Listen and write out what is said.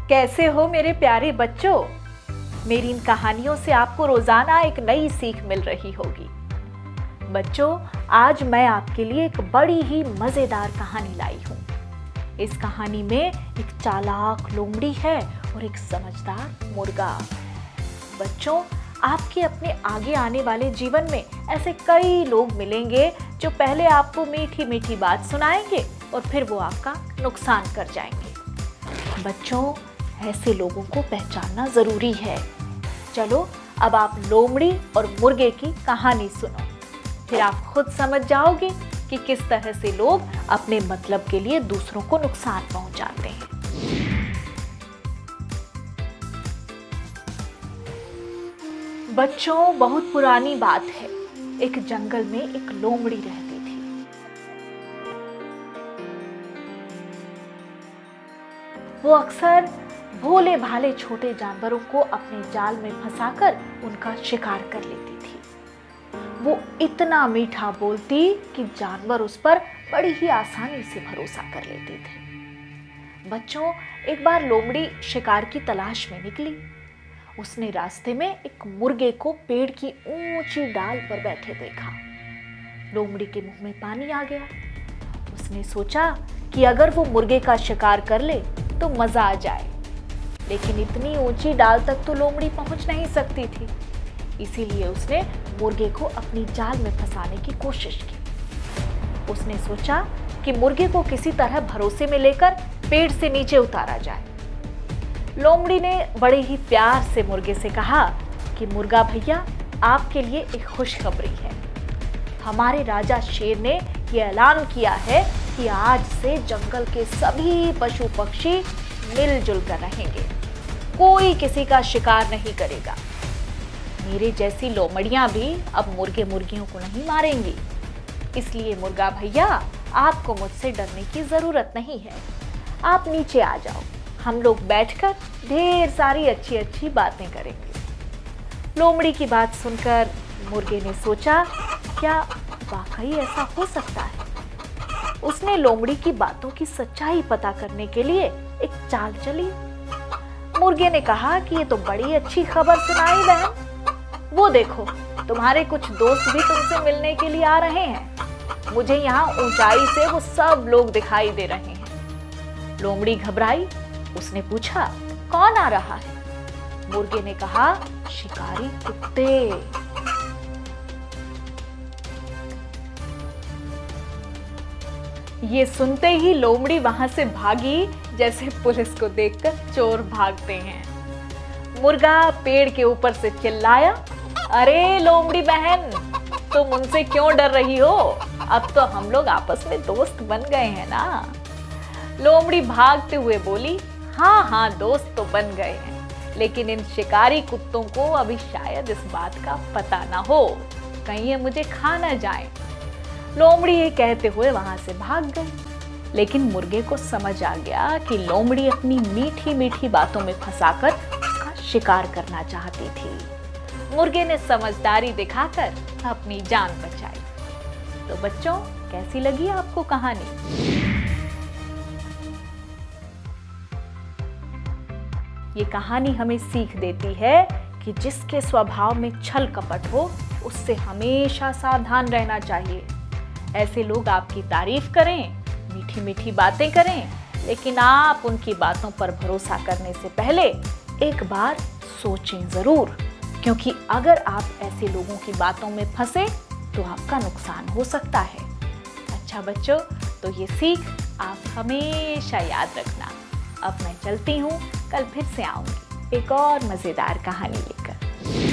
कैसे हो मेरे प्यारे बच्चों। मेरी इन कहानियों से आपको रोजाना एक नई सीख मिल रही होगी। बच्चों, आज मैं आपके लिए एक बड़ी ही मजेदार कहानी लाई हूँ। इस कहानी में एक चालाक लोमड़ी है और एक समझदार मुर्गा। बच्चों, आपके अपने आगे आने वाले जीवन में ऐसे कई लोग मिलेंगे जो पहले आपको मीठी मीठी बात सुनाएंगे और फिर वो आपका नुकसान कर जाएंगे। बच्चों, ऐसे लोगों को पहचानना जरूरी है। चलो अब आप लोमड़ी और मुर्गे की कहानी सुनो, फिर आप खुद समझ जाओगे कि किस तरह से लोग अपने मतलब के लिए दूसरों को नुकसान पहुंचाते हैं। बच्चों, बहुत पुरानी बात है। एक जंगल में एक लोमड़ी रहती थी। वो अक्सर भोले भाले छोटे जानवरों को अपने जाल में फंसाकर उनका शिकार कर लेती थी। वो इतना मीठा बोलती कि जानवर उस पर बड़ी ही आसानी से भरोसा कर लेते थे। बच्चों, एक बार लोमड़ी शिकार की तलाश में निकली। उसने रास्ते में एक मुर्गे को पेड़ की ऊंची डाल पर बैठे देखा। लोमड़ी के मुंह में पानी आ गया। उसने सोचा कि अगर वो मुर्गे का शिकार कर ले तो मजा आ जाए, लेकिन इतनी ऊंची डाल तक तो लोमड़ी पहुंच नहीं सकती थी। इसीलिए उसने मुर्गे को अपनी जाल में फंसाने की कोशिश की। उसने सोचा कि मुर्गे को किसी तरह भरोसे में लेकर पेड़ से नीचे उतारा जाए। लोमड़ी ने बड़े ही प्यार से मुर्गे से कहा कि मुर्गा भैया, आपके लिए एक खुशखबरी है। हमारे राजा शेर ने यह ऐलान किया है कि आज से जंगल के सभी पशु पक्षी मिलजुल कर रहेंगे। कोई किसी का शिकार नहीं करेगा। मेरे जैसी लोमड़ियां भी अब मुर्गे मुर्गियों को नहीं मारेंगी। इसलिए मुर्गा भैया, आपको मुझसे डरने की जरूरत नहीं है। आप नीचे आ जाओ, हम लोग बैठकर ढेर सारी अच्छी अच्छी बातें करेंगे। लोमड़ी की बात सुनकर मुर्गे ने सोचा, क्या वाकई ऐसा हो सकता है? उसने लोमड़ी की बातों की सच्चाई पता करने के लिए एक चाल चली। मुर्गे ने कहा कि ये तो बड़ी अच्छी खबर सुनाई बहन। वो देखो, तुम्हारे कुछ दोस्त भी तुमसे मिलने के लिए आ रहे हैं। मुझे यहाँ ऊंचाई से वो सब लोग दिखाई दे रहे हैं। लोमड़ी घबराई। उसने पूछा, कौन आ रहा है? मुर्गे ने कहा, शिकारी कुत्ते। ये सुनते ही लोमड़ी वहां से भागी जैसे पुलिस को देखकर चोर भागते हैं। मुर्गा पेड़ के ऊपर से चिल्लाया, अरे लोमड़ी बहन, तुम उनसे क्यों डर रही हो? अब तो हम लोग आपस में दोस्त बन गए हैं ना। लोमड़ी भागते हुए बोली, हाँ हाँ, दोस्त तो बन गए हैं, लेकिन इन शिकारी कुत्तों को अभी शायद इस बात का पता ना हो, कहीं ये मुझे खा ना जाए। लोमड़ी ये कहते हुए वहां से भाग गई। लेकिन मुर्गे को समझ आ गया कि लोमड़ी अपनी मीठी मीठी बातों में फंसाकर उसका शिकार करना चाहती थी। मुर्गे ने समझदारी दिखाकर अपनी जान बचाई। तो बच्चों, कैसी लगी आपको कहानी? ये कहानी हमें सीख देती है कि जिसके स्वभाव में छल कपट हो, उससे हमेशा सावधान रहना चाहिए। ऐसे लोग आपकी तारीफ करें, मीठी मीठी बातें करें, लेकिन आप उनकी बातों पर भरोसा करने से पहले एक बार सोचें जरूर, क्योंकि अगर आप ऐसे लोगों की बातों में फंसे तो आपका नुकसान हो सकता है। अच्छा बच्चों, तो ये सीख आप हमेशा याद रखना। अब मैं चलती हूँ, कल फिर से आऊंगी एक और मजेदार कहानी लेकर।